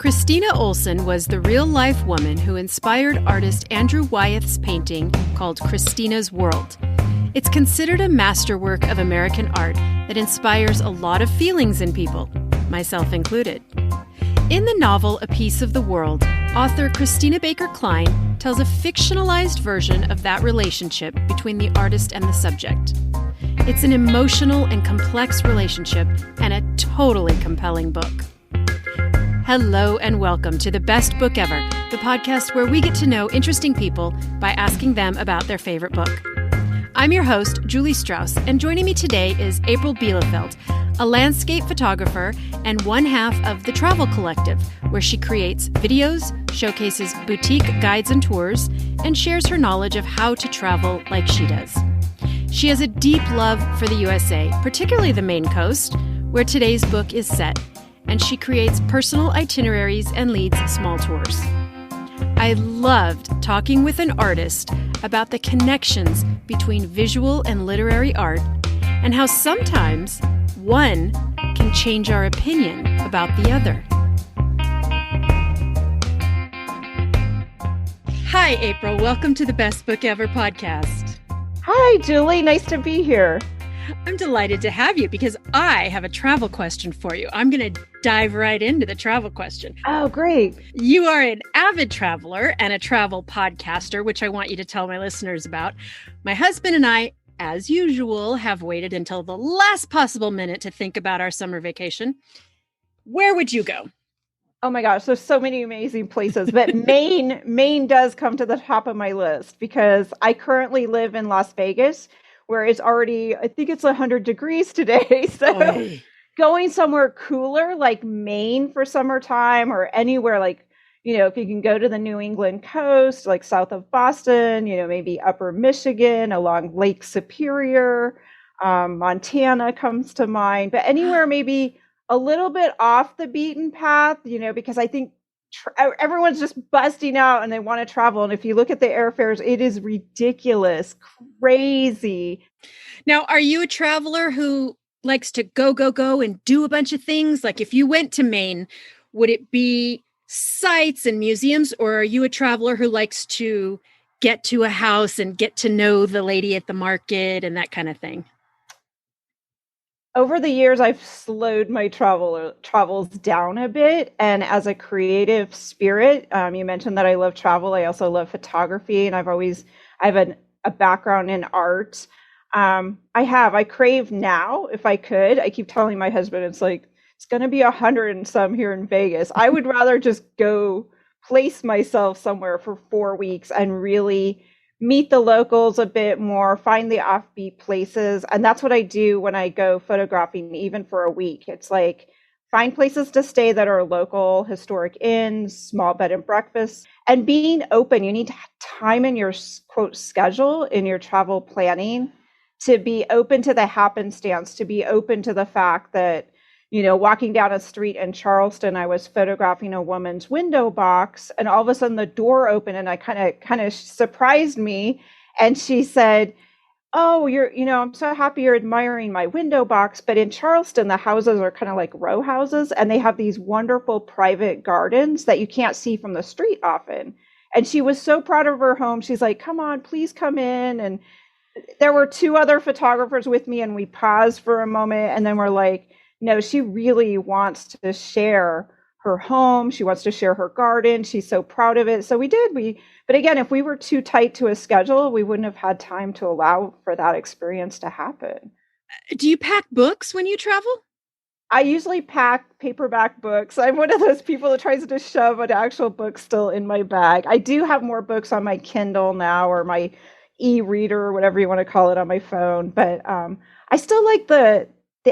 Christina Olson was the real-life woman who inspired artist Andrew Wyeth's painting called Christina's World. It's considered a masterwork of American art that inspires a lot of feelings in people, myself included. In the novel A Piece of the World, author Christina Baker Kline tells a fictionalized version of that relationship between the artist and the subject. It's an emotional and complex relationship and a totally compelling book. Hello and welcome to The Best Book Ever, the podcast where we get to know interesting people by asking them about their favorite book. I'm your host, Julie Strauss, and joining me today is April Bielefeldt, a landscape photographer and one half of The Travel Collective, where she creates videos, showcases boutique guides and tours, and shares her knowledge of how to travel like she does. She has a deep love for the USA, particularly the Maine coast, where today's book is set, and she creates personal itineraries and leads small tours. I loved talking with an artist about the connections between visual and literary art and how sometimes one can change our opinion about the other. Hi, April. Welcome to the Best Book Ever podcast. Hi, Julie. Nice to be here. I'm delighted to have you because I have a travel question for you. I'm going to dive right into the travel question. Oh, great. You are an avid traveler and a travel podcaster, which I want you to tell my listeners about. My husband and I, as usual, have waited until the last possible minute to think about our summer vacation. Where would you go? Oh my gosh, there's so many amazing places, but Maine does come to the top of my list because I currently live in Las Vegas, where it's already, I think it's 100 degrees today. So going somewhere cooler like Maine for summertime or anywhere like, if you can go to the New England coast, like south of Boston, maybe upper Michigan, along Lake Superior, Montana comes to mind, but anywhere maybe a little bit off the beaten path, because I think everyone's just busting out and they want to travel. And if you look at the airfares, it is ridiculous, crazy. Now, are you a traveler who likes to go and do a bunch of things? Like if you went to Maine, would it be sites and museums, or are you a traveler who likes to get to a house and get to know the lady at the market and that kind of thing? Over the years, I've slowed my travels down a bit. And as a creative spirit, you mentioned that I love travel. I also love photography, and I have a background in art. I crave now, if I could. I keep telling my husband, it's going to be 100 and some here in Vegas. I would rather just go place myself somewhere for 4 weeks and really meet the locals a bit more, find the offbeat places. And that's what I do when I go photographing, even for a week. It's like find places to stay that are local, historic inns, small bed and breakfasts, and being open. You need to have time in your quote schedule in your travel planning to be open to the happenstance, to be open to the fact that, walking down a street in Charleston, I was photographing a woman's window box, and all of a sudden the door opened, and I kind of surprised me. And she said, "Oh, I'm so happy you're admiring my window box. But in Charleston, the houses are kind of like row houses, and they have these wonderful private gardens that you can't see from the street often." And she was so proud of her home. She's like, "Come on, please come in." And there were two other photographers with me, and we paused for a moment, and then we're like, no, she really wants to share her home. She wants to share her garden. She's so proud of it. So we did. But again, if we were too tight to a schedule, we wouldn't have had time to allow for that experience to happen. Do you pack books when you travel? I usually pack paperback books. I'm one of those people that tries to shove an actual book still in my bag. I do have more books on my Kindle now, or my e-reader, or whatever you want to call it, on my phone. But I still like the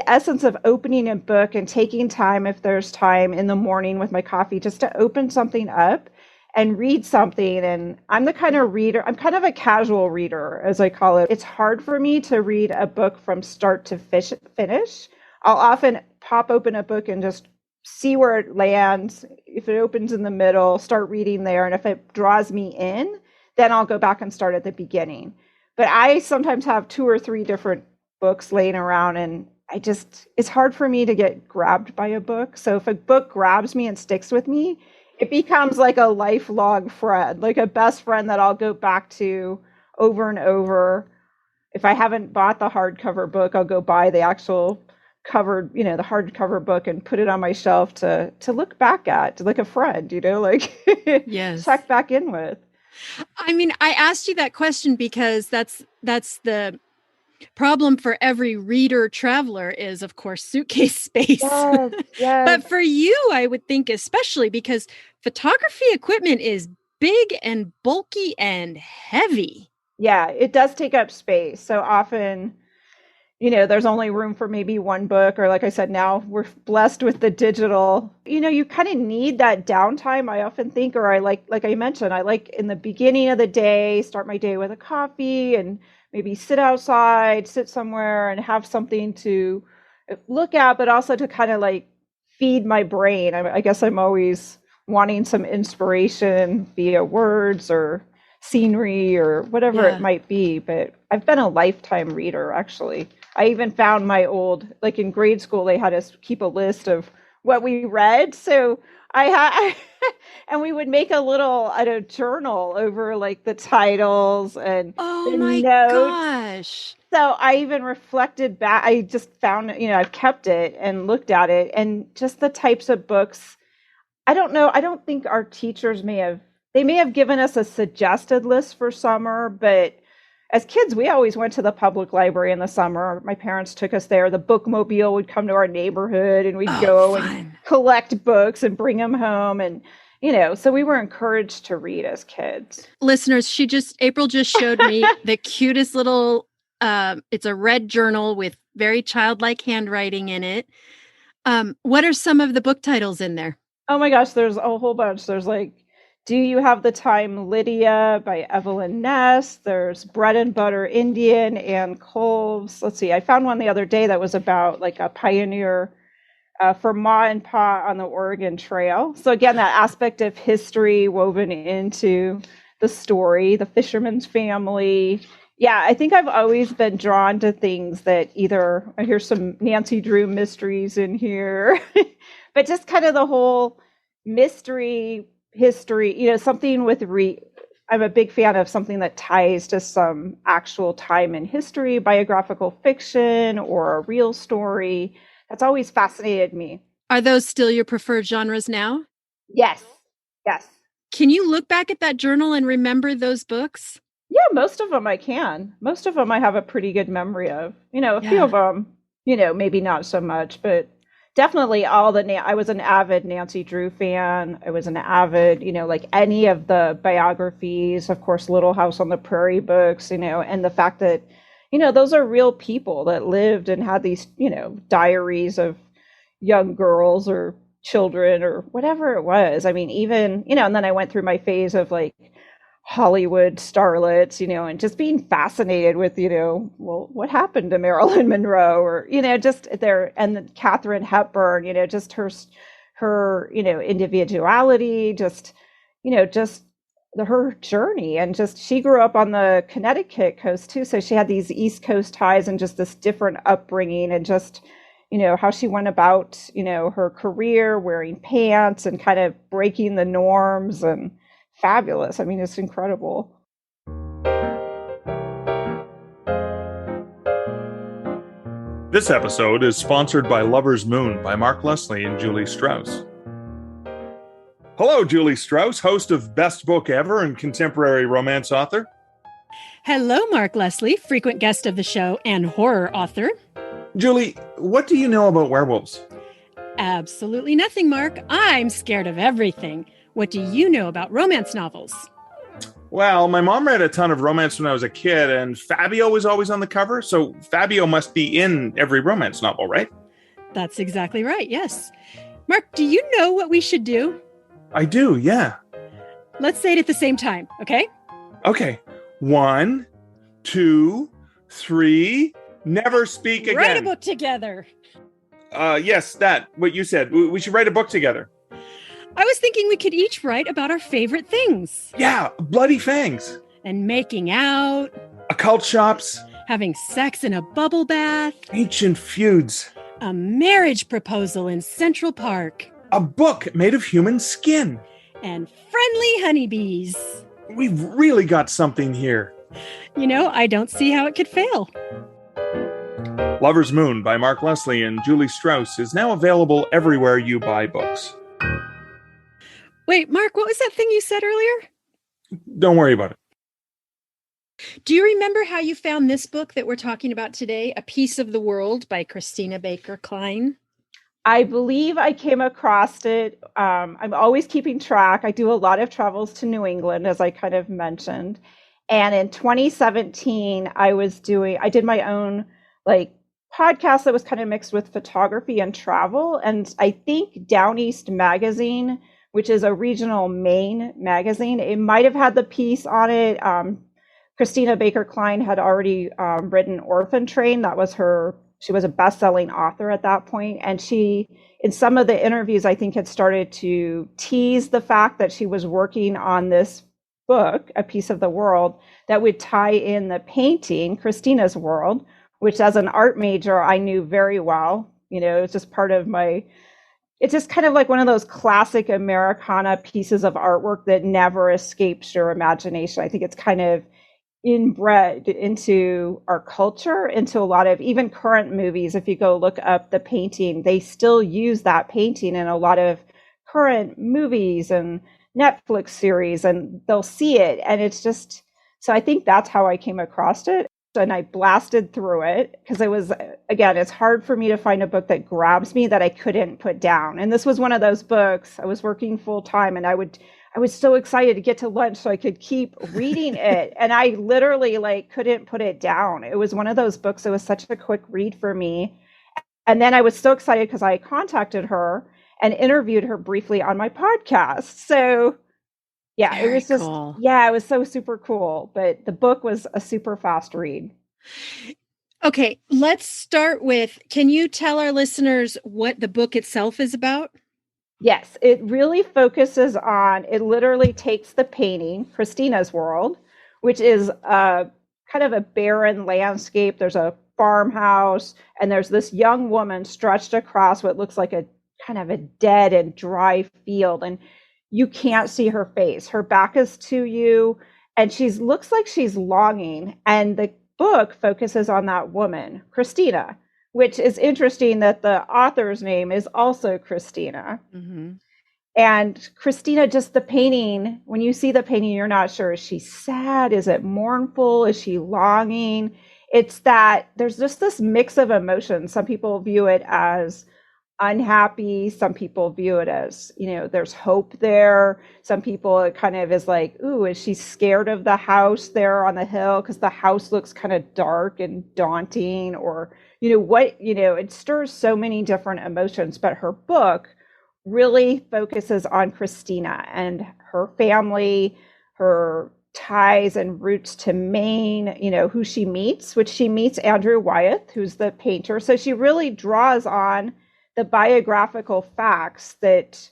essence of opening a book and taking time, if there's time in the morning with my coffee, just to open something up and read something. And I'm the kind of reader, I'm kind of a casual reader, as I call it. It's hard for me to read a book from start to finish. I'll often pop open a book and just see where it lands. If it opens in the middle, start reading there. And if it draws me in, then I'll go back and start at the beginning. But I sometimes have 2 or 3 different books laying around, and it's hard for me to get grabbed by a book. So if a book grabs me and sticks with me, it becomes like a lifelong friend, like a best friend that I'll go back to over and over. If I haven't bought the hardcover book, I'll go buy the actual covered, the hardcover book and put it on my shelf to look back at, like a friend, like Yes. check back in with. I mean, I asked you that question because that's the problem for every reader traveler is, of course, suitcase space. Yes, yes. But for you, I would think especially because photography equipment is big and bulky and heavy. Yeah, it does take up space. So often, there's only room for maybe one book, or like I said, now we're blessed with the digital. You kind of need that downtime, I often think, or I like I mentioned, I like in the beginning of the day, start my day with a coffee and maybe sit outside, sit somewhere and have something to look at, but also to kind of like feed my brain. I guess I'm always wanting some inspiration via words or scenery or whatever it might be. But I've been a lifetime reader, actually. I even found my old, like in grade school, they had us keep a list of what we read. So and we would make a journal over like the titles and the notes. Gosh. So I even reflected back. I just found, I've kept it and looked at it, and just the types of books. I don't know. I don't think our teachers may have given us a suggested list for summer, but as kids, we always went to the public library in the summer. My parents took us there. The bookmobile would come to our neighborhood and we'd go and collect books and bring them home. And, so we were encouraged to read as kids. Listeners, April just showed me the cutest little, it's a red journal with very childlike handwriting in it. What are some of the book titles in there? Oh my gosh, there's a whole bunch. There's like, Do You Have the Time, Lydia by Evelyn Ness. There's Bread and Butter Indian and Colves. Let's see, I found one the other day that was about like a pioneer for Ma and Pa on the Oregon Trail. So again, that aspect of history woven into the story, the fisherman's family. Yeah, I think I've always been drawn to things that either, I hear some Nancy Drew mysteries in here, but just kind of the whole mystery, history, something with I'm a big fan of something that ties to some actual time in history, biographical fiction, or a real story. That's always fascinated me. Are those still your preferred genres now? Yes. Can you look back at that journal and remember those books? Yeah, most of them I can. Most of them I have a pretty good memory of. A few of them, maybe not so much, but definitely I was an avid Nancy Drew fan. I was an avid, like any of the biographies, of course, Little House on the Prairie books, and the fact that, those are real people that lived and had these, diaries of young girls or children or whatever it was. I mean, even, and then I went through my phase of like Hollywood starlets, and just being fascinated with, well, what happened to Marilyn Monroe, or, just there, and Katharine Hepburn, just her, individuality, just her journey. And just, she grew up on the Connecticut coast too. So she had these East Coast ties and just this different upbringing, and just, how she went about, her career, wearing pants and kind of breaking the norms, and fabulous. I mean, it's incredible. This episode is sponsored by Lover's Moon by Mark Leslie and Julie Strauss. Hello, Julie Strauss, host of Best Book Ever and contemporary romance author. Hello, Mark Leslie, frequent guest of the show and horror author. Julie, what do you know about werewolves? Absolutely nothing, Mark. I'm scared of everything. What do you know about romance novels? Well, my mom read a ton of romance when I was a kid, and Fabio was always on the cover, so Fabio must be in every romance novel, right? That's exactly right, yes. Mark, do you know what we should do? I do, yeah. Let's say it at the same time, okay? Okay. 1, 2, 3. Never speak again. Write a book together. Yes, what you said. We should write a book together. I was thinking we could each write about our favorite things. Yeah, bloody fangs. And making out. Occult shops. having sex in a bubble bath, ancient feuds, a marriage proposal in Central Park, a book made of human skin. and friendly honeybees. We've really got something here. You know, I don't see how it could fail. Lover's Moon by Mark Leslie and Julie Strauss is now available everywhere you buy books. Wait, Mark, what was that thing you said earlier? Don't worry about it. Do you remember how you found this book that we're talking about today, A Piece of the World by Christina Baker Kline? I believe I came across it. I'm always keeping track. I do a lot of travels to New England, as I kind of mentioned. And in 2017, I did my own podcast that was kind of mixed with photography and travel. And I think Down East Magazine, which is a regional Maine magazine, it might have had the piece on it. Christina Baker Kline had already written Orphan Train. She was a best-selling author at that point. And she, in some of the interviews, I think had started to tease the fact that she was working on this book, A Piece of the World, that would tie in the painting, Christina's World, which as an art major, I knew very well. You know, it's just part of it's just kind of like one of those classic Americana pieces of artwork that never escapes your imagination. I think it's kind of inbred into our culture, into a lot of even current movies. If you go look up the painting, they still use that painting in a lot of current movies and Netflix series, and they'll see it. And it's just, so I think that's how I came across it. And I blasted through it because it's hard for me to find a book that grabs me that I couldn't put down. And this was one of those books. I was working full time and I was so excited to get to lunch so I could keep reading it. And I literally couldn't put it down. It was one of those books that was such a quick read for me. And then I was so excited because I contacted her and interviewed her briefly on my podcast. So yeah, Very it was just, cool. Yeah, it was so super cool. But the book was a super fast read. Okay, let's start with, can you tell our listeners what the book itself is about? Yes, it really focuses on, it literally takes the painting, Christina's World, which is kind of a barren landscape. There's a farmhouse and there's this young woman stretched across what looks like a kind of a dead and dry field. And you can't see her face. Her back is to you and looks like she's longing. And the book focuses on that woman, Christina, which is interesting that the author's name is also Christina. Mm-hmm. And Christina, just the painting, when you see the painting, you're not sure, is she sad? Is it mournful? Is she longing? It's that there's just this mix of emotions. Some people view it as unhappy. Some people view it as, there's hope there. Some people, it kind of is like, ooh, is she scared of the house there on the hill? Because the house looks kind of dark and daunting, or, it stirs so many different emotions. But her book really focuses on Christina and her family, her ties and roots to Maine, who she meets, which she meets Andrew Wyeth, who's the painter. So she really draws on the biographical facts that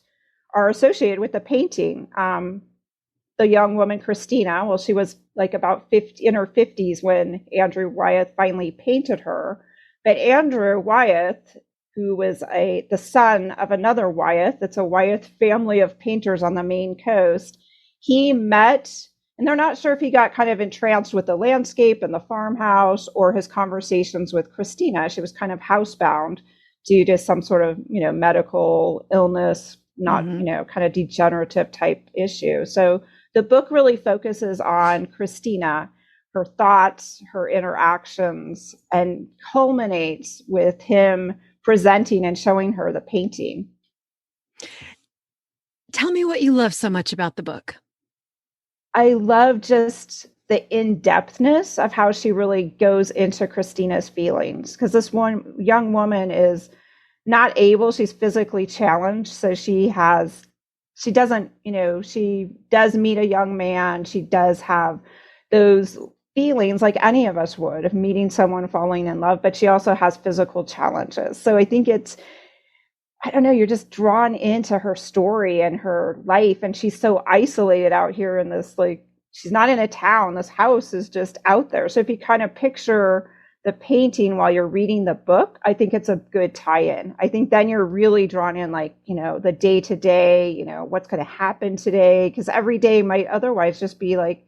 are associated with the painting. The young woman, Christina, well, she was about 50 in her 50s when Andrew Wyeth finally painted her. But Andrew Wyeth, who was the son of another Wyeth, it's a Wyeth family of painters on the Maine coast, he met, and they're not sure if he got kind of entranced with the landscape and the farmhouse or his conversations with Christina. She was kind of housebound due to some sort of, medical illness, not, kind of degenerative type issue. So the book really focuses on Christina, her thoughts, her interactions, and culminates with him presenting and showing her the painting. Tell me what you love so much about the book. I love just the in-depthness of how she really goes into Christina's feelings, because this one young woman is not able, she's physically challenged. So she does meet a young man. She does have those feelings like any of us would of meeting someone, falling in love, but she also has physical challenges. So I think you're just drawn into her story and her life. And she's so isolated out here in this she's not in a town. This house is just out there. So if you kind of picture the painting while you're reading the book, I think it's a good tie-in. I think then you're really drawn in, like, the day to day, what's going to happen today. Because every day might otherwise just be like,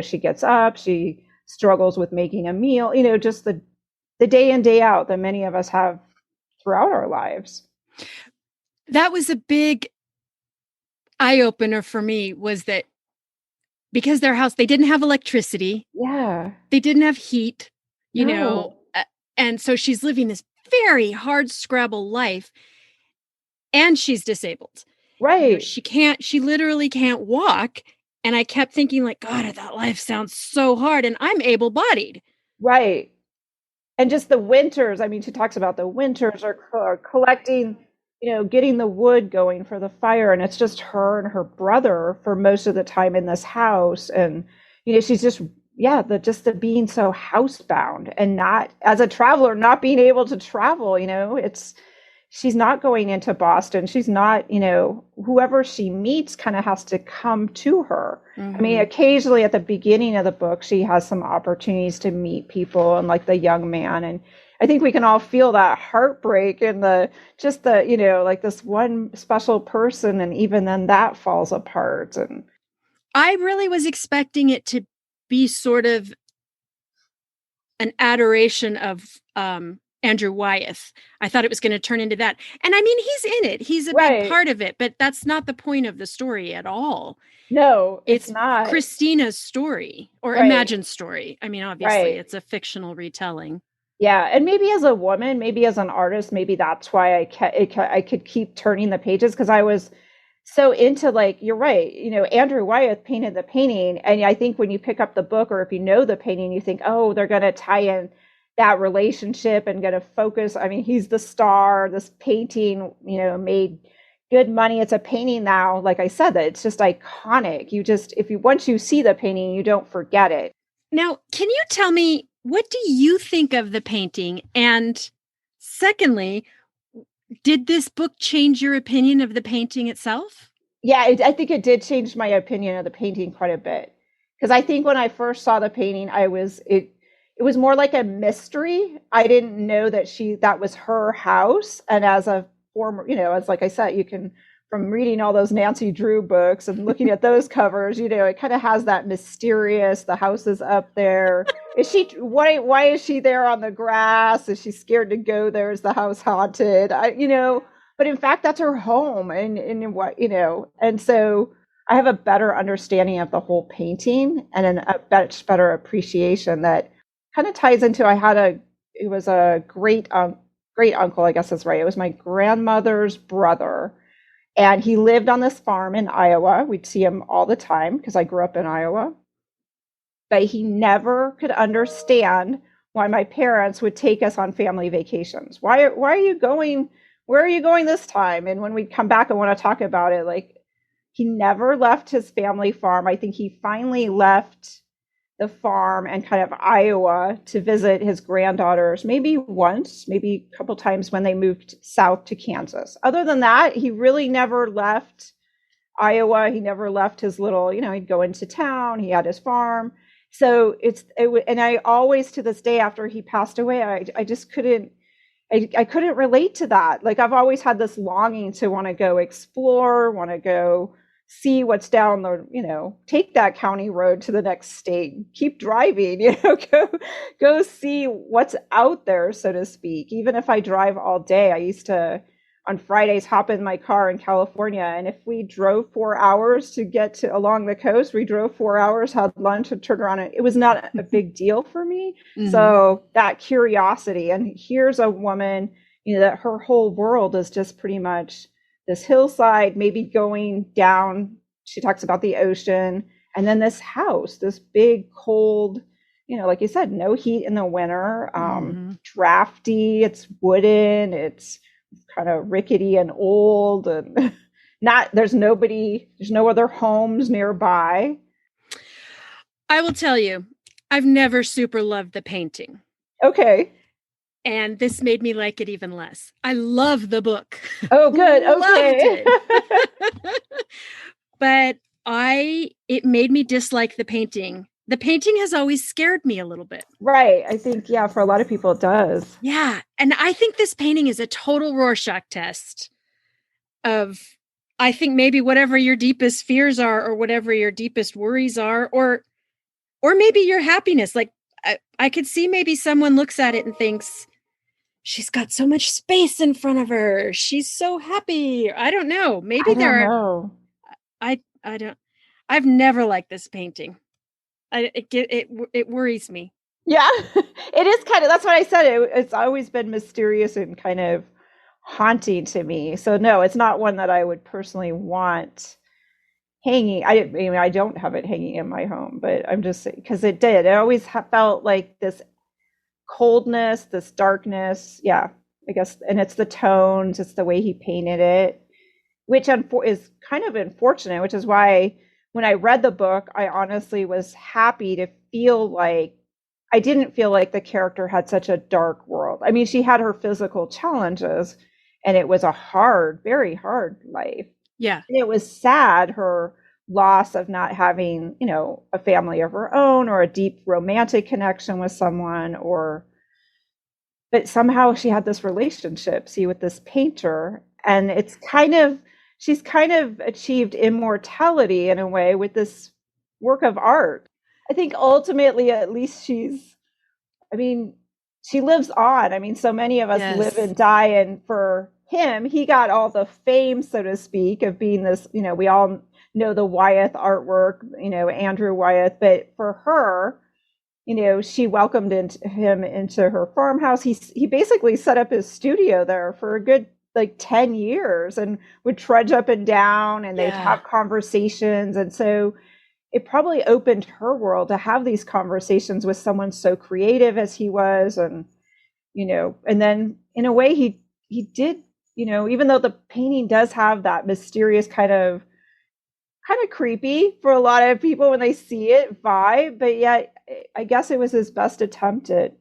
she gets up, she struggles with making a meal, just the day in, day out that many of us have throughout our lives. That was a big eye-opener for me, was that because their house, they didn't have electricity. Yeah. They didn't have heat, and so she's living this very hard scrabble life, and she's disabled. Right. She literally can't walk. And I kept thinking, like, God, that life sounds so hard, and I'm able-bodied. Right. And just the winters, I mean, she talks about the winters are collecting, getting the wood going for the fire. And it's just her and her brother for most of the time in this house. And, she's just, the being so housebound and not, as a traveler, not being able to travel, she's not going into Boston. She's not, whoever she meets kind of has to come to her. Mm-hmm. I mean, occasionally at the beginning of the book, she has some opportunities to meet people and like the young man. And I think we can all feel that heartbreak and like this one special person. And even then that falls apart. And I really was expecting it to be sort of an adoration of, Andrew Wyeth. I thought it was going to turn into that. And I mean, he's in it. He's a big part of it, but that's not the point of the story at all. No, it's not. Christina's story or imagined story. I mean, obviously it's a fictional retelling. Yeah. And maybe as a woman, maybe as an artist, maybe that's why I could keep turning the pages, because I was so into, like, you're right. Andrew Wyeth painted the painting. And I think when you pick up the book, or if you know the painting, you think, oh, they're going to tie in that relationship and going to focus. I mean, he's the star. This painting, made good money. It's a painting now, like I said, that it's just iconic. Once you see the painting, you don't forget it. Now, can you tell me, what do you think of the painting? And secondly, did this book change your opinion of the painting itself? Yeah, I think it did change my opinion of the painting quite a bit. Because I think when I first saw the painting, it was more like a mystery. I didn't know that was her house. And as a former, as like I said, you can, from reading all those Nancy Drew books and looking at those covers, it kind of has that mysterious, the house is up there. Why is she there on the grass? Is she scared to go there? Is the house haunted? But in fact, that's her home. And what, and so I have a better understanding of the whole painting and a much better appreciation that kind of ties into, it was a great uncle, I guess that's right. It was my grandmother's brother. And he lived on this farm in Iowa. We'd see him all the time because I grew up in Iowa. But he never could understand why my parents would take us on family vacations. Why are you going? Where are you going this time? And when we come back, I want to talk about it. Like, he never left his family farm. I think he finally left the farm and kind of Iowa to visit his granddaughters, maybe once, maybe a couple times when they moved south to Kansas. Other than that, he really never left Iowa. He never left his little, he'd go into town. He had his farm. So and I always, to this day, after he passed away, I just couldn't, I couldn't relate to that. Like, I've always had this longing to want to go explore, want to go see what's down the, take that county road to the next state, keep driving, go see what's out there, so to speak. Even if I drive all day, I used to, on Fridays, hop in my car in California. And if we drove 4 hours to get along the coast, we drove 4 hours, had lunch, and turned around. It was not a big deal for me. Mm-hmm. So that curiosity, and here's a woman, that her whole world is just pretty much this hillside, maybe going down, she talks about the ocean, and then this house, this big, cold, like you said, no heat in the winter, drafty, it's wooden, it's kind of rickety and old, and there's no other homes nearby. I will tell you, I've never super loved the painting. Okay. And this made me like it even less. I love the book. Oh, good. Okay. But it made me dislike the painting. The painting has always scared me a little bit. Right. I think, yeah, for a lot of people it does. Yeah. And I think this painting is a total Rorschach test of, I think maybe whatever your deepest fears are, or whatever your deepest worries are, or maybe your happiness. Like I could see maybe someone looks at it and thinks, she's got so much space in front of her, she's so happy. I don't know. Maybe I've never liked this painting. It worries me. Yeah, it is kind of, that's what I said. It's always been mysterious and kind of haunting to me. So no, it's not one that I would personally want hanging. I mean, I don't have it hanging in my home, but I'm just saying, because it always felt like this coldness, this darkness. Yeah, I guess. And it's the tones, it's the way he painted it, which is kind of unfortunate, which is why when I read the book, I honestly was happy to feel like I didn't feel like the character had such a dark world. I mean, she had her physical challenges, and it was a hard, very hard life. Yeah. And it was sad, her loss of not having, a family of her own, or a deep romantic connection with someone, but somehow she had this relationship, with this painter, and she's kind of achieved immortality in a way with this work of art. I think ultimately, at least she lives on. I mean, so many of us live and die, and for him, he got all the fame, so to speak, of being this, we all know the Wyeth artwork, Andrew Wyeth, but for her, she welcomed him into her farmhouse. He basically set up his studio there for a good 10 years and would trudge up and down, and they'd have conversations. And so it probably opened her world to have these conversations with someone so creative as he was. And, and then in a way he did, even though the painting does have that mysterious kind of creepy for a lot of people when they see it vibe, but yet I guess it was his best attempt at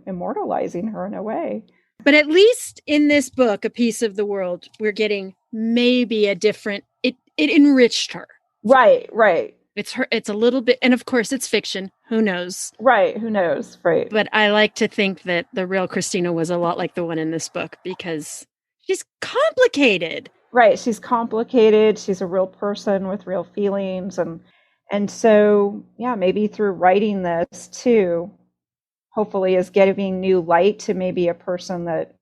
immortalizing her in a way. But at least in this book, A Piece of the World, we're getting maybe a different, it enriched her. Right. It's a little bit, and of course it's fiction. Who knows? Right. Who knows? Right. But I like to think that the real Christina was a lot like the one in this book, because she's complicated. Right. She's complicated. She's a real person with real feelings. And so, yeah, maybe through writing this too, hopefully is giving new light to maybe a person that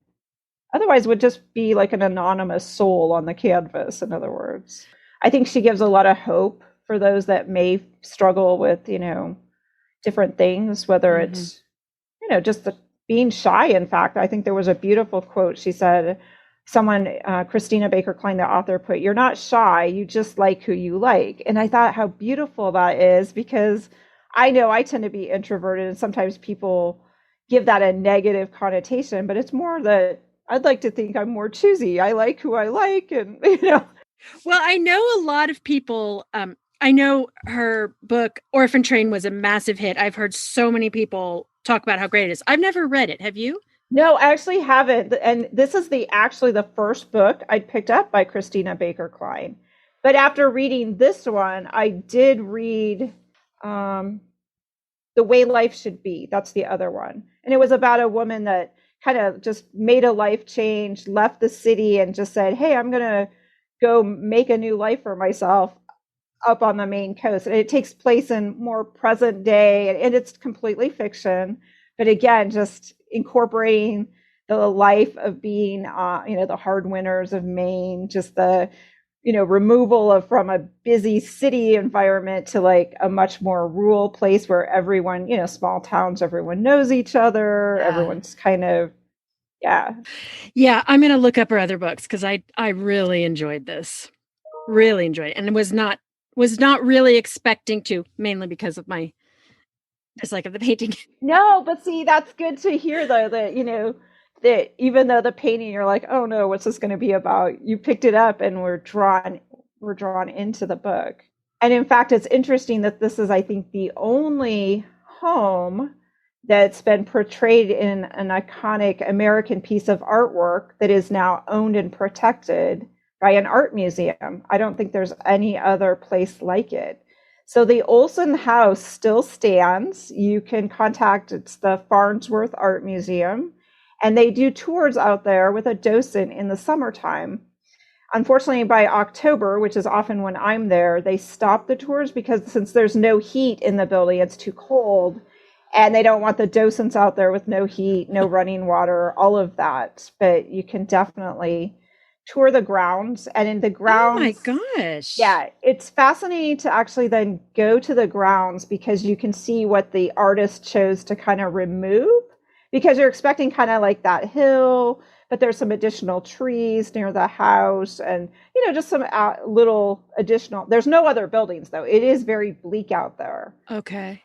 otherwise would just be like an anonymous soul on the canvas. In other words, I think she gives a lot of hope for those that may struggle with, different things, whether it's, just being shy. In fact, I think there was a beautiful quote. She said, Christina Baker Kline, the author, put, "You're not shy, you just like who you like." And I thought how beautiful that is, because I know I tend to be introverted, and sometimes people give that a negative connotation, but it's more that I'd like to think I'm more choosy. I like who I like, and Well, I know a lot of people, I know her book, Orphan Train, was a massive hit. I've heard so many people talk about how great it is. I've never read it. Have you? No, I actually haven't. And this is actually the first book I picked up by Christina Baker Kline. But after reading this one, I did read The Way Life Should Be. That's the other one. And it was about a woman that kind of just made a life change, left the city, and just said, hey, I'm going to go make a new life for myself up on the Maine coast. And it takes place in more present day, and it's completely fiction. But again, just incorporating the life of being, the hard winters of Maine, just the, removal from a busy city environment to like a much more rural place where everyone, small towns, everyone knows each other. Yeah. Everyone's kind of, yeah. Yeah, I'm going to look up her other books, because I really enjoyed this. Really enjoyed it. And was not really expecting to, mainly because of my dislike of the painting. No, but see, that's good to hear, though, that, that even though the painting, you're like, oh no, what's this going to be about? You picked it up and we're drawn into the book. And in fact, it's interesting that this is, I think, the only home that's been portrayed in an iconic American piece of artwork that is now owned and protected by an art museum. I don't think there's any other place like it. So the Olson house still stands. You can contact, it's the Farnsworth Art Museum, and they do tours out there with a docent in the summertime. Unfortunately, by October, which is often when I'm there, they stop the tours because since there's no heat in the building, it's too cold, and they don't want the docents out there with no heat, no running water, all of that. But you can definitely tour the grounds, and in the grounds, oh my gosh, yeah, it's fascinating to actually then go to the grounds because you can see what the artist chose to kind of remove, because you're expecting kind of like that hill, but there's some additional trees near the house, and just some little additional, there's no other buildings though. It is very bleak out there. Okay.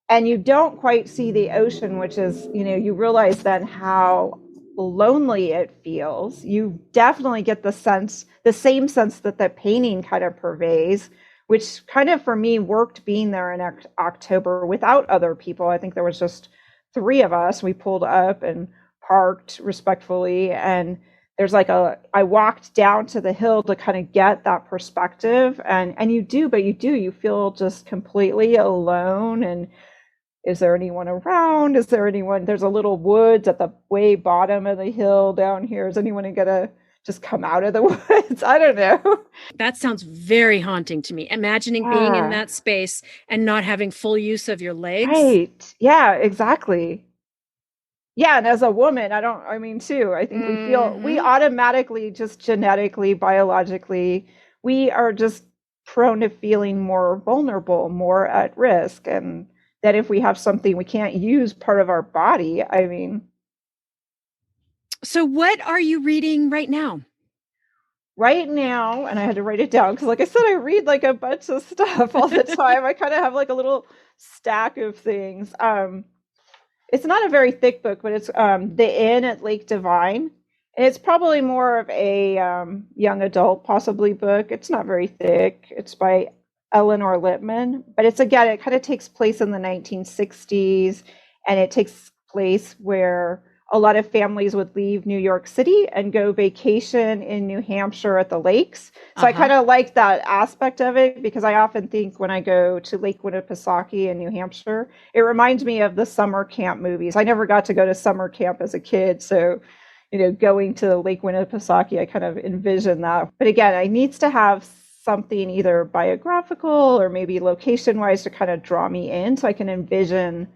And you don't quite see the ocean, which is, you realize then how lonely it feels. You definitely get the same sense that the painting kind of purveys, which kind of for me worked being there in October without other people. I think there was just 3 of us. We pulled up and parked respectfully, and there's I walked down to the hill to kind of get that perspective, and you feel just completely alone. And is there anyone around? Is there anyone? There's a little woods at the way bottom of the hill down here. Is anyone gonna just come out of the woods? I don't know. That sounds very haunting to me. Imagining being in that space and not having full use of your legs. Right. Yeah, exactly. Yeah, and as a woman, I think we automatically, just genetically, biologically, we are just prone to feeling more vulnerable, more at risk, and that if we have something we can't use part of our body, So what are you reading right now? Right now, and I had to write it down because like I said, I read like a bunch of stuff all the time. I kind of have like a little stack of things. It's not a very thick book, but it's The Inn at Lake Divine. And it's probably more of a young adult, possibly, book. It's not very thick. It's by Eleanor Lippman. But it kind of takes place in the 1960s. And it takes place where a lot of families would leave New York City and go vacation in New Hampshire at the lakes. So I kind of like that aspect of it, because I often think when I go to Lake Winnipesaukee in New Hampshire, it reminds me of the summer camp movies. I never got to go to summer camp as a kid. So, going to Lake Winnipesaukee, I kind of envision that. But again, I needs to have something either biographical or maybe location wise to kind of draw me in so I can envision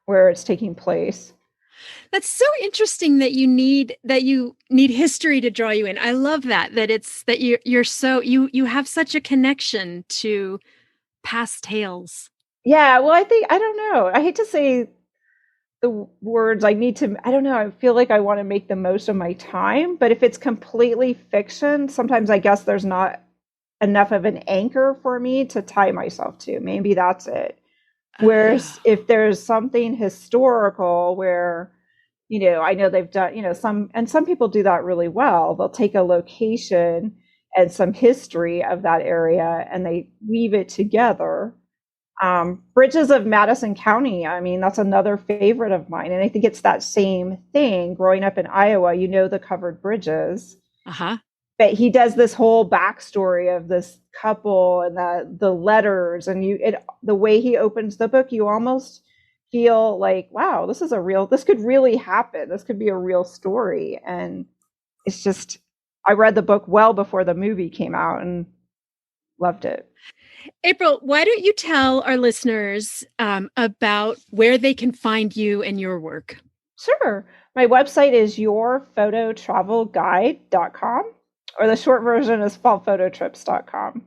where it's taking place. That's so interesting that you need history to draw you in. I love that you have such a connection to past tales. Yeah, well, I don't know. I hate to say the words. I don't know. I feel like I want to make the most of my time, but if it's completely fiction, sometimes I guess there's not enough of an anchor for me to tie myself to. Maybe that's it. Whereas if there's something historical where, I know they've done, some people do that really well. They'll take a location and some history of that area and they weave it together. Bridges of Madison County, that's another favorite of mine. And I think it's that same thing. Growing up in Iowa, the covered bridges. But he does this whole backstory of this couple and the letters, and the way he opens the book, you almost feel like, wow, this could really happen. This could be a real story. And it's just, I read the book well before the movie came out and loved it. April, why don't you tell our listeners about where they can find you and your work? Sure. My website is yourphototravelguide.com. Or the short version is fallphototrips.com.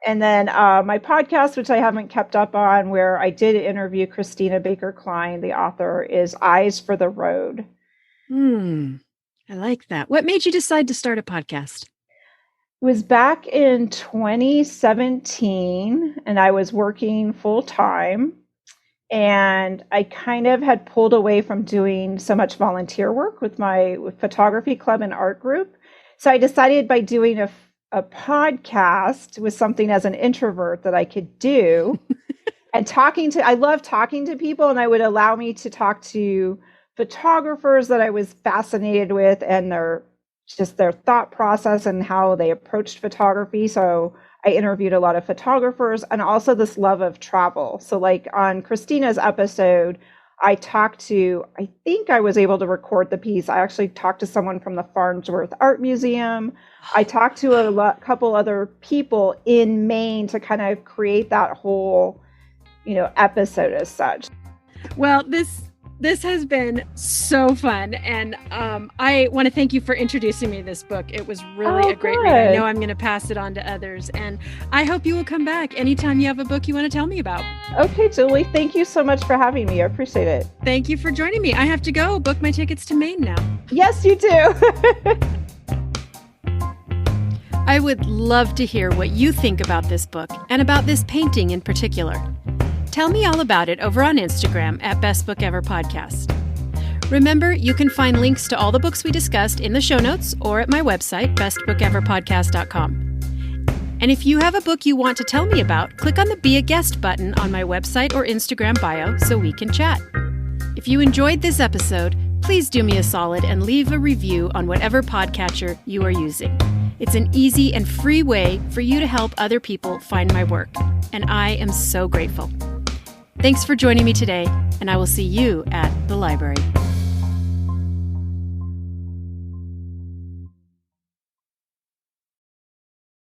And then my podcast, which I haven't kept up on, where I did interview Christina Baker Kline, the author, is Eyes for the Road. I like that. What made you decide to start a podcast? It was back in 2017, and I was working full time. And I kind of had pulled away from doing so much volunteer work with my photography club and art group. So I decided by doing a podcast with something as an introvert that I could do and I love talking to people, and I would allow me to talk to photographers that I was fascinated with and their just their thought process and how they approached photography. So I interviewed a lot of photographers, and also this love of travel. So like on Christina's episode, I think I was able to record the piece. I actually talked to someone from the Farnsworth Art Museum. I talked to a couple other people in Maine to kind of create that whole, episode as such. Well, this has been so fun, and I want to thank you for introducing me to this book. It was really a great read. I know I'm going to pass it on to others, and I hope you will come back anytime you have a book you want to tell me about. Okay, Julie, thank you so much for having me. I appreciate it. Thank you for joining me. I have to go book my tickets to Maine now. Yes, you do. I would love to hear what you think about this book and about this painting in particular. Tell me all about it over on Instagram at Best Book Ever Podcast. Remember, you can find links to all the books we discussed in the show notes or at my website, bestbookeverpodcast.com. And if you have a book you want to tell me about, click on the Be a Guest button on my website or Instagram bio so we can chat. If you enjoyed this episode, please do me a solid and leave a review on whatever podcatcher you are using. It's an easy and free way for you to help other people find my work, and I am so grateful. Thanks for joining me today, and I will see you at the library.